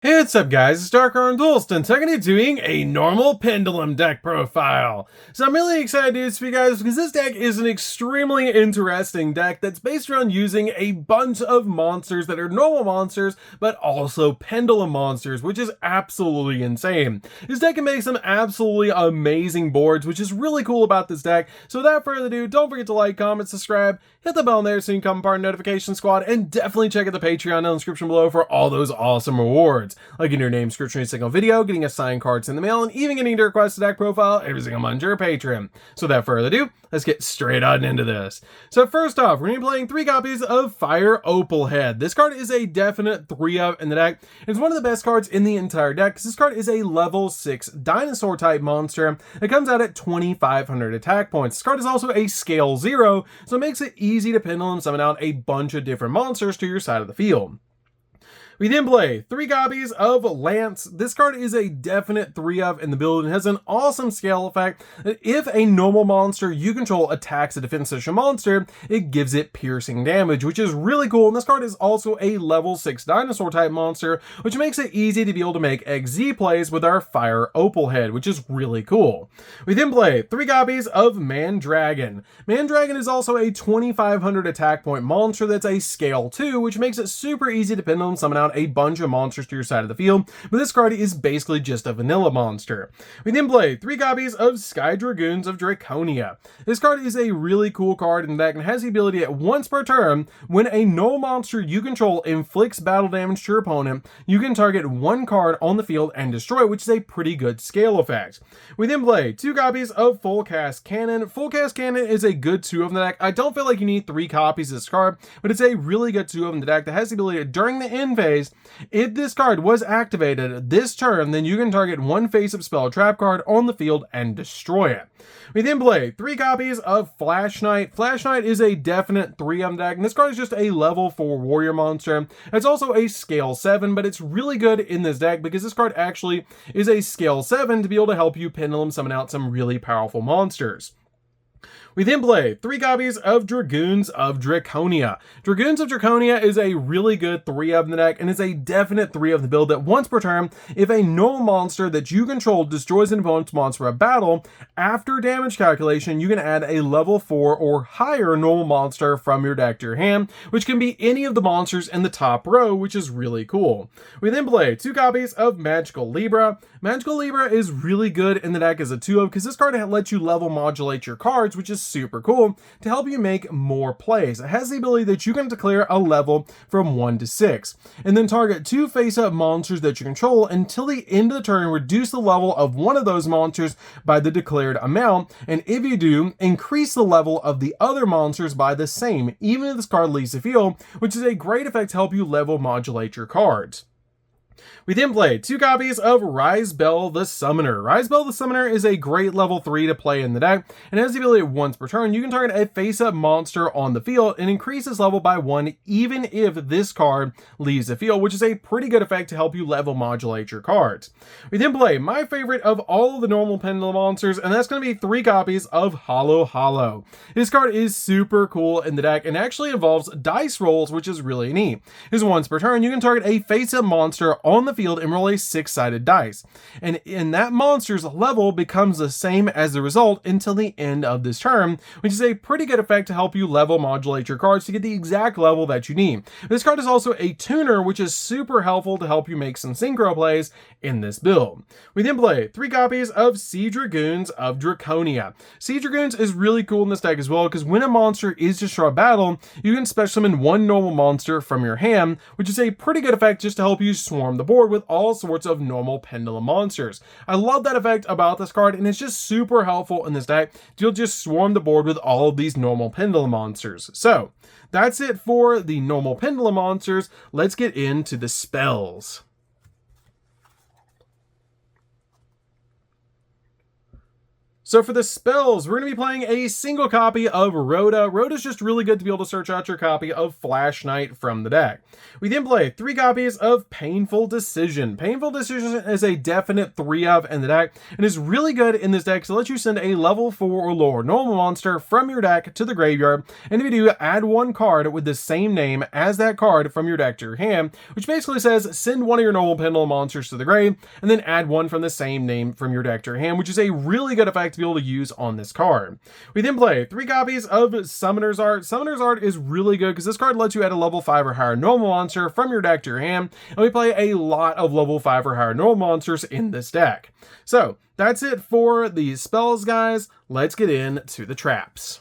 Hey, what's up guys, it's DarkArmedDuelist, and today I'm doing a normal Pendulum deck profile. So I'm really excited to do this for you guys because this deck is an extremely interesting deck that's based around using a bunch of monsters that are normal monsters, but also Pendulum monsters, which is absolutely insane. This deck can make some absolutely amazing boards, which is really cool about this deck. So without further ado, don't forget to like, comment, subscribe, hit the bell in there so you can become part of the notification squad, and definitely check out the Patreon in the description below for all those awesome rewards, like getting your name scripted in a single video, getting assigned cards in the mail, and even getting to request a deck profile every single month on your Patreon. So without further ado, let's get straight on into this. So first off, we're going to be playing 3 copies of Fire Opalhead. This card is a definite 3-up in the deck. It's one of the best cards in the entire deck because this card is a level 6 dinosaur type monster that comes out at 2,500 attack points. This card is also a scale 0, so it makes it easy to Pendulum summon out a bunch of different monsters to your side of the field. We then play 3 copies of Lance. This card is a definite 3-up in the build and has an awesome scale effect that if a normal monster you control attacks a defensive monster, it gives it piercing damage, which is really cool. And this card is also a level 6 dinosaur type monster, which makes it easy to be able to make XZ plays with our Fire Opalhead, which is really cool. We then play 3 copies of Mandragon. Mandragon is also a 2,500 attack point monster that's a scale 2, which makes it super easy to Pendulum summon out a bunch of monsters to your side of the field, but this card is basically just a vanilla monster. We then play 3 copies of Sky Dragoons of Draconia. This card is a really cool card in the deck and has the ability at once per turn, when a null monster you control inflicts battle damage to your opponent, you can target 1 card on the field and destroy it, which is a pretty good scale effect. We then play 2 copies of Full Cast Cannon. Full Cast Cannon is a good 2 of the deck. I don't feel like you need 3 copies of this card, but it's a really good 2 of the deck that has the ability to, during the end phase, if this card was activated this turn, then you can target 1 face-up spell or trap card on the field and destroy it. We then play 3 copies of Flash Knight. Flash Knight is a definite 3 of the deck, and this card is just a level 4 warrior monster. It's also a scale 7, but it's really good in this deck because this card actually is a scale 7 to be able to help you Pendulum summon out some really powerful monsters. We then play 3 copies of Dragoons of Draconia. Dragoons of Draconia is a really good 3-up in the deck and is a definite 3 of the build that once per turn, if a normal monster that you control destroys an opponent's monster of battle, after damage calculation, you can add a level 4 or higher normal monster from your deck to your hand, which can be any of the monsters in the top row, which is really cool. We then play 2 copies of Magical Libra. Magical Libra is really good in the deck as a 2-of because this card lets you level modulate your cards, which is super cool to help you make more plays. It has the ability that you can declare a level from 1 to 6 and then target 2 face-up monsters that you control until the end of the turn, reduce the level of one of those monsters by the declared amount, and if you do, increase the level of the other monsters by the same, even if this card leaves the field, which is a great effect to help you level modulate your cards. We then play 2 copies of Rizebel the Summoner. Rizebel the Summoner is a great level 3 to play in the deck, and has the ability once per turn, you can target a face-up monster on the field and increase its level by 1 even if this card leaves the field, which is a pretty good effect to help you level modulate your cards. We then play my favorite of all of the normal Pendulum monsters, and that's going to be 3 copies of Hollow Hollow. This card is super cool in the deck and actually involves dice rolls, which is really neat. Because once per turn, you can target a face-up monster on the field and roll a 6-sided dice, and that monster's level becomes the same as the result until the end of this turn, which is a pretty good effect to help you level modulate your cards to get the exact level that you need. This card is also a tuner, which is super helpful to help you make some synchro plays in this build. We then play 3 copies of Sea Dragoons of Draconia. Sea Dragoons is really cool in this deck as well because when a monster is destroyed a battle, you can special summon 1 normal monster from your hand, which is a pretty good effect just to help you swarm the board with all sorts of normal Pendulum monsters. I love that effect about this card, and it's just super helpful in this deck. You'll just swarm the board with all of these normal Pendulum monsters. So that's it for the normal Pendulum monsters. Let's get into the spells. So for the spells, we're going to be playing a single copy of Rhoda. Rhoda's just really good to be able to search out your copy of Flash Knight from the deck. We then play 3 copies of Painful Decision. Painful Decision is a definite 3-of in the deck, and is really good in this deck to let you send a level 4 or lower normal monster from your deck to the graveyard, and if you do, add 1 card with the same name as that card from your deck to your hand, which basically says send 1 of your normal Pendulum monsters to the grave, and then add 1 from the same name from your deck to your hand, which is a really good effect to be able to use on this card. We then play 3 copies of Summoner's Art. Summoner's Art is really good because this card lets you add a level 5 or higher normal monster from your deck to your hand, and we play a lot of level 5 or higher normal monsters in this deck. So that's it for the spells, guys. Let's get into the traps.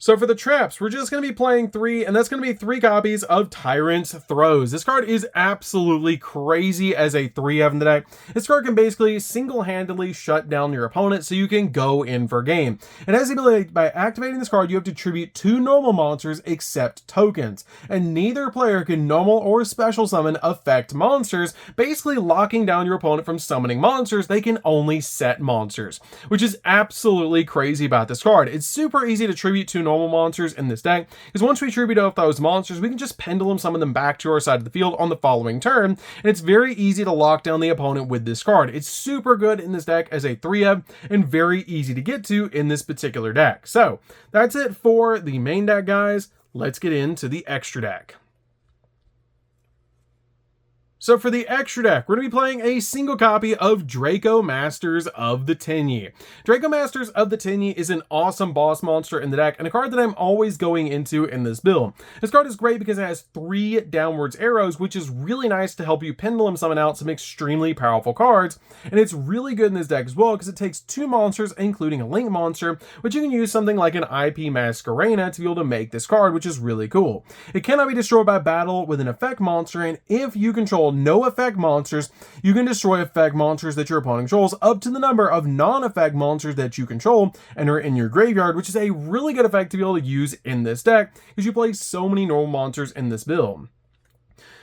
So for the traps, we're just going to be playing 3, and that's going to be 3 copies of Tyrant's Throes. This card is absolutely crazy as a 3-of in the deck. This card can basically single-handedly shut down your opponent so you can go in for game. It has the ability, by activating this card, you have to tribute 2 normal monsters except tokens, and neither player can normal or special summon effect monsters, basically locking down your opponent from summoning monsters. They can only set monsters, which is absolutely crazy about this card. It's super easy to tribute 2 normal monsters in this deck, because once we tribute off those monsters, we can just Pendulum summon them back to our side of the field on the following turn, and it's very easy to lock down the opponent with this card. It's super good in this deck as a 3-of, and very easy to get to in this particular deck. So that's it for the main deck, guys. Let's get into the extra deck. So for the extra deck, we're going to be playing a single copy of Draco Masters of the Tenyi. Draco Masters of the Tenyi is an awesome boss monster in the deck, and a card that I'm always going into in this build. This card is great because it has 3 downwards arrows, which is really nice to help you Pendulum summon out some extremely powerful cards, and it's really good in this deck as well because it takes 2 monsters, including a Link monster, which you can use something like an IP Masquerena to be able to make this card, which is really cool. It cannot be destroyed by battle with an effect monster, and if you control no effect monsters, you can destroy effect monsters that your opponent controls up to the number of non-effect monsters that you control and are in your graveyard, which is a really good effect to be able to use in this deck because you play so many normal monsters in this build.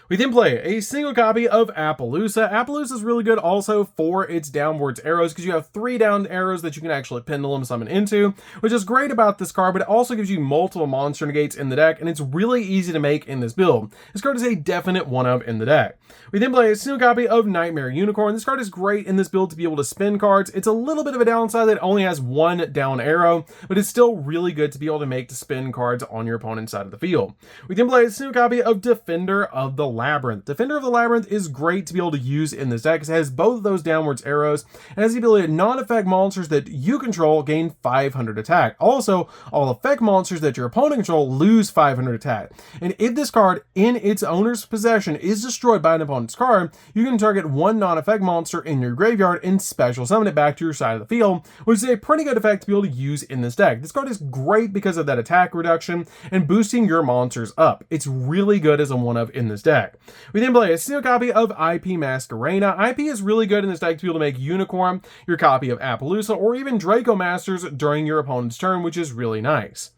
We then play a single copy of Appaloosa. Appaloosa is really good also for its downwards arrows because you have 3 down arrows that you can actually Pendulum summon into, which is great about this card, but it also gives you multiple monster negates in the deck, and it's really easy to make in this build. This card is a definite 1-of in the deck. We then play a single copy of Nightmare Unicorn. This card is great in this build to be able to spin cards. It's a little bit of a downside that it only has 1 down arrow, but it's still really good to be able to make to spin cards on your opponent's side of the field. We then play a single copy of Defender of the Labyrinth. Defender of the Labyrinth is great to be able to use in this deck because it has both of those downwards arrows and has the ability to non-effect monsters that you control gain 500 attack. Also, all effect monsters that your opponent control lose 500 attack. And if this card in its owner's possession is destroyed by an opponent's card, you can target 1 non-effect monster in your graveyard and special summon it back to your side of the field, which is a pretty good effect to be able to use in this deck. This card is great because of that attack reduction and boosting your monsters up. It's really good as a 1-of in this deck. We then play a single copy of IP Masquerena. IP is really good in this deck to be able to make Unicorn your copy of Appaloosa or even Draco Masters during your opponent's turn, which is really nice.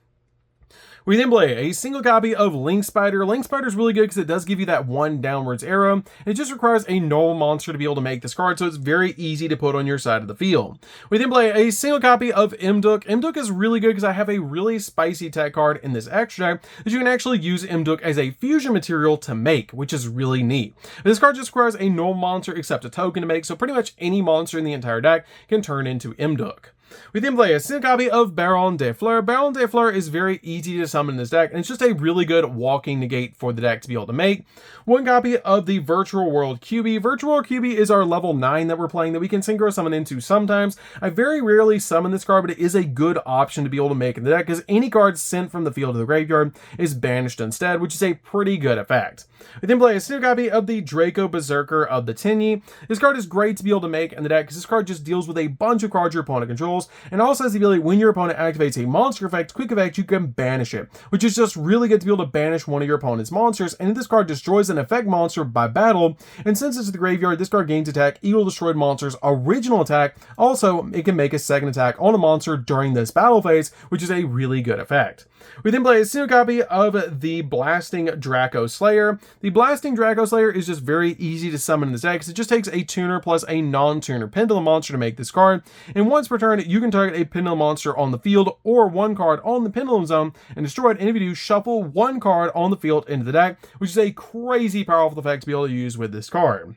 We then play a single copy of Link Spider. Link Spider is really good because it does give you that 1 downwards arrow, and it just requires a normal monster to be able to make this card, so it's very easy to put on your side of the field. We then play a single copy of Imduk. Imduk is really good because I have a really spicy tech card in this extra deck that you can actually use Imduk as a fusion material to make, which is really neat. This card just requires a normal monster except a token to make, so pretty much any monster in the entire deck can turn into Imduk. We then play a single copy of Baron de Fleur. Baron de Fleur is very easy to summon in this deck, and it's just a really good walking negate for the deck to be able to make. 1 copy of the Virtual World QB. Virtual World QB is our level 9 that we're playing that we can synchro summon into sometimes. I very rarely summon this card, but it is a good option to be able to make in the deck because any card sent from the field to the graveyard is banished instead, which is a pretty good effect. We then play a single copy of the Draco Berserker of the Tenyi. This card is great to be able to make in the deck because this card just deals with a bunch of cards your opponent controls, controls, and also has the ability when your opponent activates a monster effect, quick effect, you can banish it, which is just really good to be able to banish one of your opponent's monsters. And if this card destroys an effect monster by battle, and since it's the graveyard, this card gains attack equal to destroyed monster's original attack. Also, it can make a second attack on a monster during this battle phase, which is a really good effect. We then play a single copy of the Blasting Draco Slayer. The Blasting Draco Slayer is just very easy to summon in this deck because it just takes a tuner plus a non-tuner Pendulum monster to make this card. And once per turn, you can target a Pendulum monster on the field or one card on the Pendulum zone and destroy it. And if you do, shuffle one card on the field into the deck, which is a crazy powerful effect to be able to use with this card.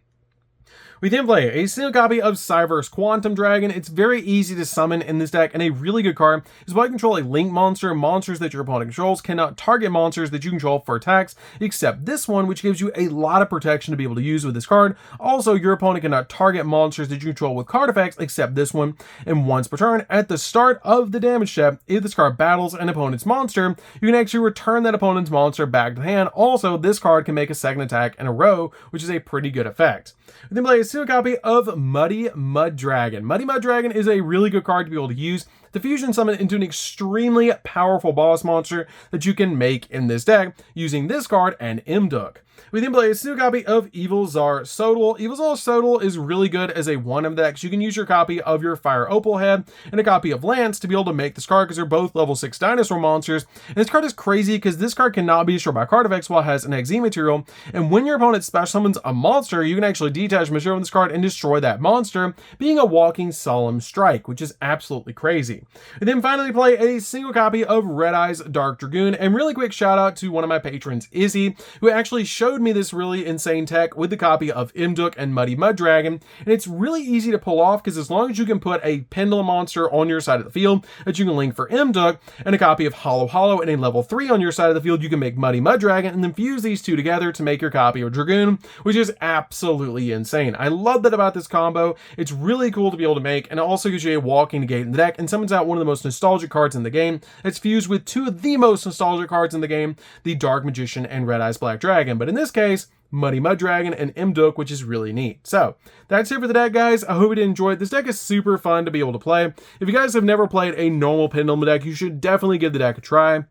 We then play a single copy of Cyverse Quantum Dragon. It's very easy to summon in this deck, and a really good card is why you control a link monster. Monsters that your opponent controls cannot target monsters that you control for attacks, except this one, which gives you a lot of protection to be able to use with this card. Also, your opponent cannot target monsters that you control with card effects, except this one. And once per turn, at the start of the damage step, if this card battles an opponent's monster, you can actually return that opponent's monster back to the hand. Also, this card can make a second attack in a row, which is a pretty good effect. We then play a single copy of Muddy Mud Dragon. Muddy Mud Dragon is a really good card to be able to use to fusion summon into an extremely powerful boss monster that you can make in this deck using this card and Imduk. We then play a single copy of Evil Czar Sodal. Evil Czar Sodal is really good as a one of decks. You can use your copy of your Fire Opal Head and a copy of Lance to be able to make this card because they're both level 6 dinosaur monsters. And this card is crazy because this card cannot be destroyed by card effects while it has an XZ material. And when your opponent special summons a monster, you can actually detach material from this card and destroy that monster, being a walking solemn strike, which is absolutely crazy. We then finally play a single copy of Red Eyes Dark Dragoon. And really quick shout out to one of my patrons, Izzy, who actually showed me this really insane tech with the copy of Imduk and Muddy Mud Dragon. And it's really easy to pull off because as long as you can put a Pendulum monster on your side of the field that you can link for Imduk and a copy of Hollow Hollow and a level 3 on your side of the field, you can make Muddy Mud Dragon and then fuse these two together to make your copy of Dragoon, which is absolutely insane. I love that about this combo. It's really cool to be able to make, and it also gives you a walking negate in the deck and summons out one of the most nostalgic cards in the game. It's fused with two of the most nostalgic cards in the game, the Dark Magician and Red Eyes Black Dragon. But in this case, Muddy Mud Dragon and Imduk, which is really neat. So that's it for the deck, guys. I hope you did enjoy it. This deck is super fun to be able to play. If you guys have never played a normal Pendulum deck, you should definitely give the deck a try.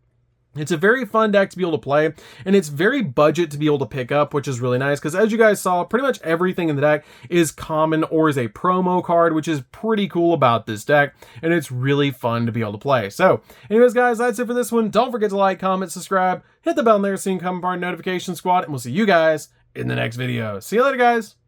It's a very fun deck to be able to play, and it's very budget to be able to pick up, which is really nice because as you guys saw, pretty much everything in the deck is common or is a promo card, which is pretty cool about this deck, and it's really fun to be able to play. So anyways, guys, that's it for this one. Don't forget to like, comment, subscribe, hit the bell there so you can come part of Notification Squad, and we'll see you guys in the next video. See you later, guys.